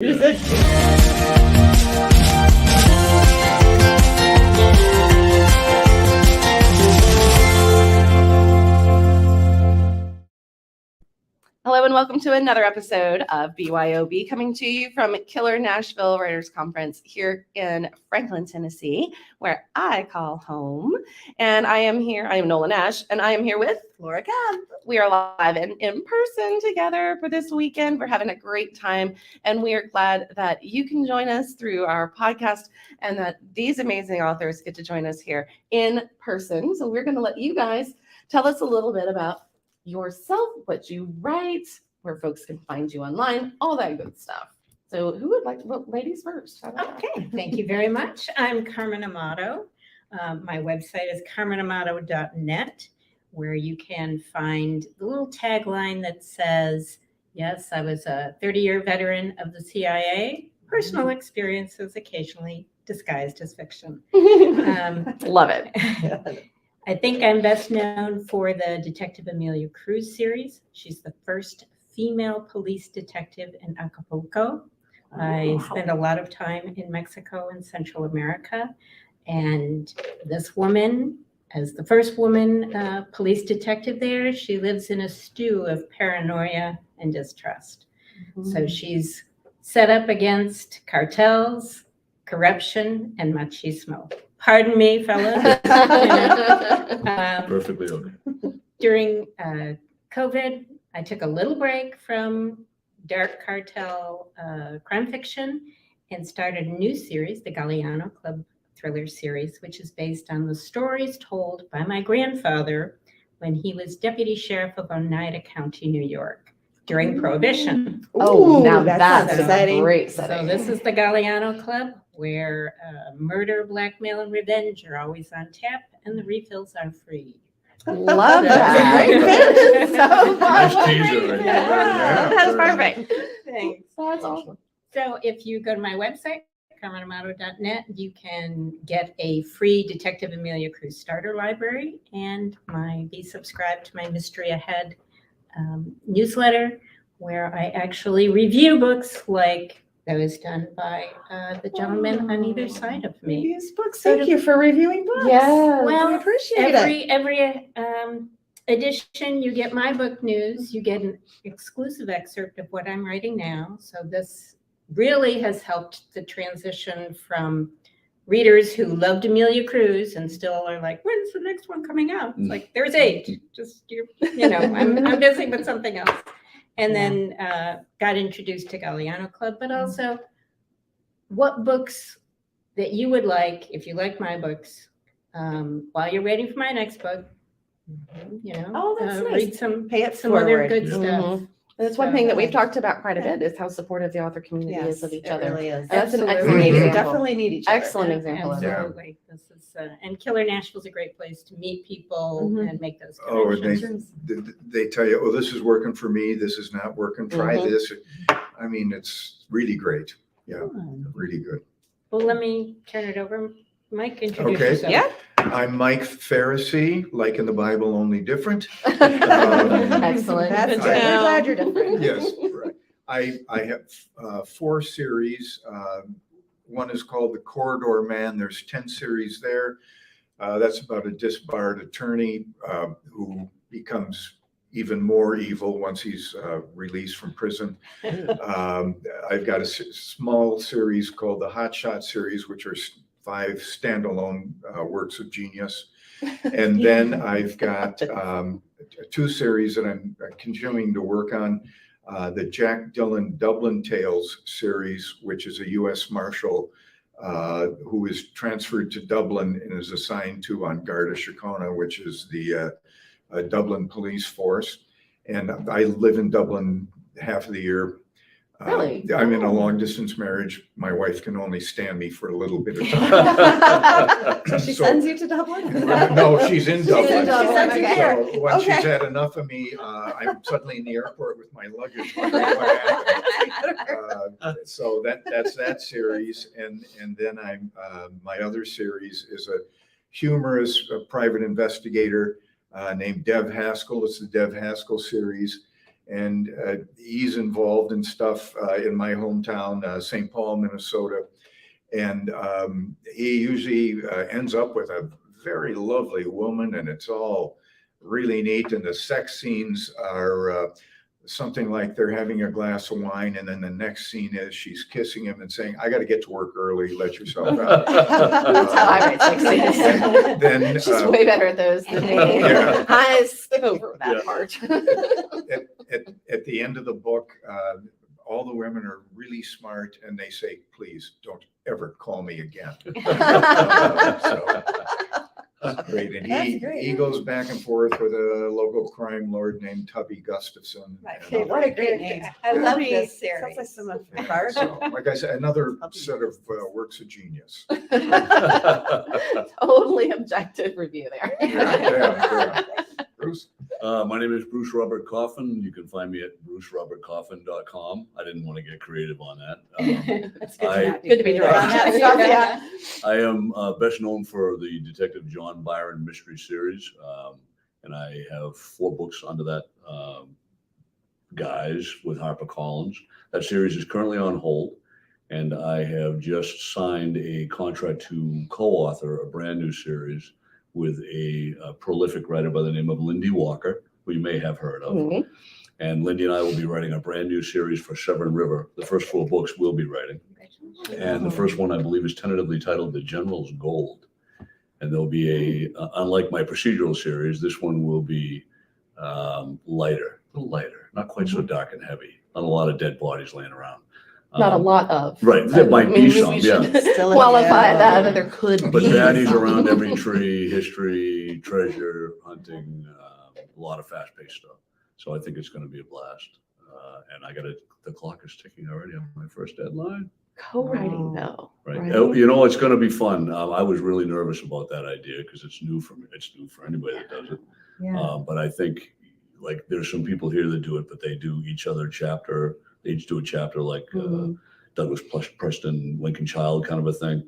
Music. Hello and welcome to another episode of BYOB, coming to you from Killer Nashville Writers Conference here in Franklin, Tennessee, where I call home. And I am Nola Nash, and I am here with Laura Kemp. We are live and in person together for this weekend. We're having a great time, and we are glad that you can join us through our podcast and that these amazing authors get to join us here in person. So we're going to let you guys tell us a little bit about yourself, what you write, where folks can find you online, all that good stuff. So who would like to, well, ladies first. Okay, thank you very much. I'm Carmen Amato. My website is carmenamato.net, where you can find the little tagline that says, yes, I was a 30-year veteran of the CIA, personal experiences occasionally disguised as fiction. Love it. I think I'm best known for the Detective Amelia Cruz series. She's the first female police detective in Acapulco. I spent a lot of time in Mexico and Central America. And this woman, as the first woman police detective there, she lives in a stew of paranoia and distrust. Mm-hmm. So she's set up against cartels, corruption, and machismo. Pardon me, fellas. Perfectly okay. During COVID, I took a little break from dark cartel crime fiction and started a new series, the Galliano Club Thriller series, which is based on the stories told by my grandfather when he was deputy sheriff of Oneida County, New York, during Prohibition. Oh, now that's exciting. A great setting. So this is the Galliano Club, where murder, blackmail, and revenge are always on tap, and the refills are free. Love that. So Nice fun. teaser right there. Yeah, That's very perfect. Thanks. That's awesome. So if you go to my website, carmenamato.net, you can get a free Detective Amelia Cruz starter library and be subscribed to my Mystery Ahead newsletter, where I actually review books like those done by the gentleman on either side of me. Reviews books. Thank you for reviewing books. Yeah. Well, we appreciate it. Every edition, you get my book news. You get an exclusive excerpt of what I'm writing now. So this really has helped the transition from readers who loved Amelia Cruz and still are like, when's the next one coming out? It's like, there's 8. Just I'm busy with something else. And then got introduced to Galliano Club, but also what books that you would like, if you like my books, while you're waiting for my next book, Oh, that's nice. read some Pay it other forward. good stuff. Mm-hmm. That's one thing that we've talked about quite a bit is how supportive the author community is of each it other. really is. That's an Absolutely. excellent We example. definitely need each other. Excellent example of that. Absolutely. This is and Killer Nashville is a great place to meet people Mhm. and make those Oh, and connections. they tell you, oh, this is working for me. This is not working. Try Mhm. this. I mean, it's really great. Yeah, really good. Well, let me turn it over. Mike, introduce Okay. yourself. Yeah. I'm Mike Faricy, like in the Bible, only different. Excellent. That's Good good. to We're know. glad you're different. Yes, right. I have 4 series. One is called The Corridor Man. There's 10 series there. That's about a disbarred attorney who becomes even more evil once he's released from prison. I've got a small series called the Hot Shot series, which are 5 standalone works of genius. And then I've got 2 series that I'm continuing to work on. The Jack Dillon Dublin Tales series, which is a U.S. Marshal who is transferred to Dublin and is assigned to on Garda Síochána, which is the Dublin police force. And I live in Dublin half of the year. Really? I'm in a long distance marriage. My wife can only stand me for a little bit of time. She So- sends you to Dublin? No, she's in Dublin. in Dublin, So okay. once she's Okay. had enough of me, I'm suddenly in the airport with my luggage. So that's that series, and then I'm my other series is a humorous private investigator named Dev Haskell. It's the Dev Haskell series. and he's involved in stuff in my hometown, St. Paul, Minnesota. And he usually ends up with a very lovely woman, and it's all really neat. And the sex scenes are something like they're having a glass of wine, and then the next scene is she's kissing him and saying, "I got to get to work early. Let yourself out." That's how I write sex scenes. Then She's way better at those than me. Yeah. I skip over that part. at the end of the book, all the women are really smart, and they say, "Please don't ever call me again." So, great. And he goes back and forth with a local crime lord named Tubby Gustafson. Okay, what a great name. I love this series. Sounds like someone from Faricy. So, like I said, another set of works of genius. Totally objective review there. Yeah. Bruce? My name is Bruce Robert Coffin. You can find me at brucerobertcoffin.com. I didn't want to get creative on that. That's good. Good to be direct. Yeah. I am best known for the Detective John Byron mystery series, and I have 4 books under that guise with HarperCollins. That series is currently on hold, and I have just signed a contract to co-author a brand new series with a prolific writer by the name of Lindy Walker, who you may have heard of. Mhm. And Lindy and I will be writing a brand new series for Severn River. The first 4 books we'll be writing. And the first one, I believe, is tentatively titled The General's Gold. And there'll be unlike my procedural series, this one will be lighter, a little lighter, not quite so dark and heavy. Not a lot of dead bodies laying around. Not a lot of. Right, there might be some, we yeah. should qualify that there could But be. baddies around every tree, history, treasure, hunting, a lot of fast-paced stuff. So I think it's going to be a blast. And the clock is ticking already on my first deadline. Co-writing though. Right. Right. You know, it's going to be fun. I was really nervous about that idea because it's new for me. It's new for anybody that does it. Yeah. But I think like there's some people here that do it, but they do each other chapter. They each do a chapter like Douglas Preston, Lincoln Child kind of a thing.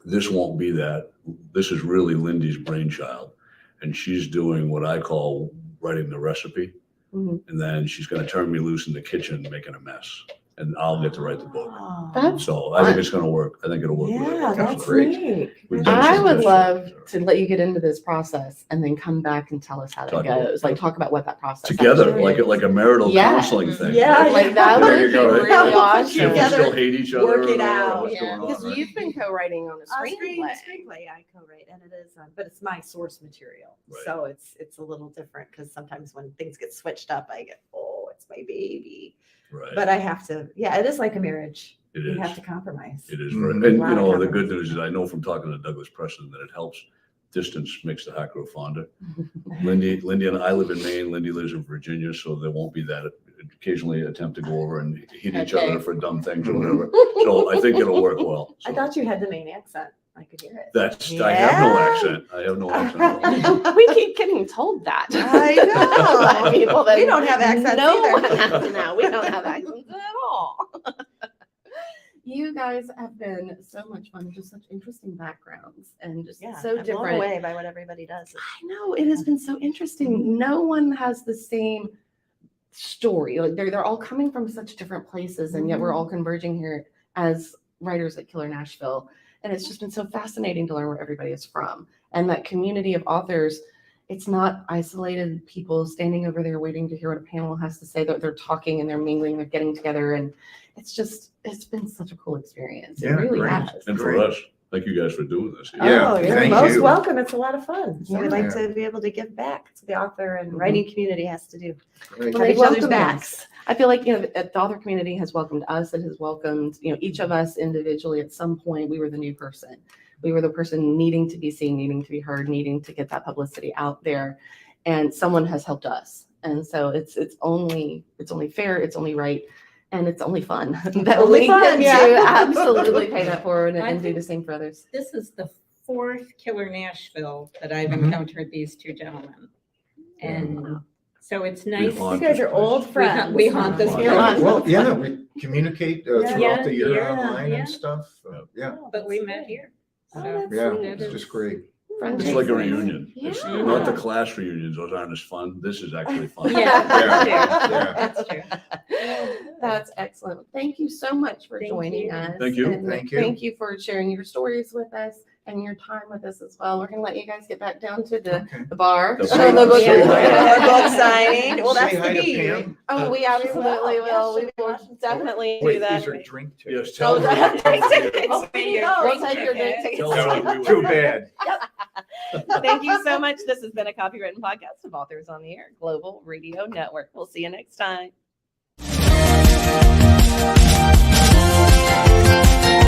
This won't be that. This is really Lindy's brainchild. And she's doing what I call writing the recipe. Mhm. And then she's going to turn me loose in the kitchen making a mess. And I'll get to write the book. That's So I think it's going to work. I think it'll work. really well. That's great. neat. We've done I some would test love shows. to let you get into this process and then come back and tell us how that Talk about goes. Like talk about what that process Together, actually is. like a marital Yeah. counseling thing. Yeah, right? Like that There would you be go, right? really That would put awesome. See if we together, still hate each other. work it or out. what's Yeah. going on, Because right? you've been co-writing on a screenplay. Screenplay I co-write, and it is, but it's my source material, Right. so it's a little different because sometimes when things get switched up, I get, oh, it's my baby. Right. But I have to, yeah, it is like a marriage. It You is. have to compromise. It is. Mhm. And, Lot you of know, the compromise. good news is I know from talking to Douglas Preston that it helps. Distance makes the heart grow fonder. Lindy and I live in Maine. Lindy lives in Virginia, so there won't be that occasionally attempt to go over and hit each Okay. other for dumb things or whatever. So I think it'll work well. I So thought you had the Maine accent. I could hear it. I have no Yeah. accent. I have no accent. We keep getting told that. I know. By people that We don't have accents no either. one has now. We don't have accents at all. You guys have been so much fun, just such interesting backgrounds and just Yeah, so I'm blown different. away by what everybody does. I know it has been so interesting. No one has the same story. Like they're all coming from such different places, and yet we're all converging here as writers at Killer Nashville. And it's just been so fascinating to learn where everybody is from. And that community of authors, it's not isolated people standing over there waiting to hear what a panel has to say. They're talking and they're mingling, they're getting together. And it's been such a cool experience. It Yeah, really great. has. And for us, thank you guys for doing this. Yeah, Oh, you're thank most you. welcome. It's a lot of fun. So we Yeah. like to be able to give back to the author and writing community has to do. Great. Have They each other's welcome backs. us. I feel like, the author community has welcomed us. It has welcomed, each of us individually. At some point, we were the new person. We were the person needing to be seen, needing to be heard, needing to get that publicity out there. And someone has helped us. And so it's only fair, it's only right, and it's only fun that Only we fun, get yeah. to absolutely pay that forward I and do think- the same for others. This is the 4th Killer Nashville that I've Mhm. encountered these 2 gentlemen. And so it's nice. haunt You guys are this place. old friends. We haunt this Haunt. place. Well, yeah, we communicate Yeah. throughout the year Yeah, online yeah. and stuff. Yeah, But we met here. Oh, So that's yeah, sweet. it's just great. friendship. It's like a reunion. It's Yeah. not the class reunions. Those aren't as fun. This is actually fun. Yeah. Yeah. That's true. That's excellent. Thank you so much for Thank joining you. us. Thank you. And Thank you. Thank you for sharing your stories with us and your time with us as well. We're going to let you guys get back down to the Okay. bar. The Show book. book. Yeah. Our book signing. Well, that's Say hi the to key. Pam. Oh, we absolutely will. Yeah, will. We she'll be will watching. definitely do Wait, that. these are drink Yes, tickets. tell Oh, them. drink tickets. Oh, we know. We'll take your drink tickets. Tell them we Too were. bad. Thank you so much. This has been a copywritten podcast of Authors on the Air Global Radio Network. We'll see you next time.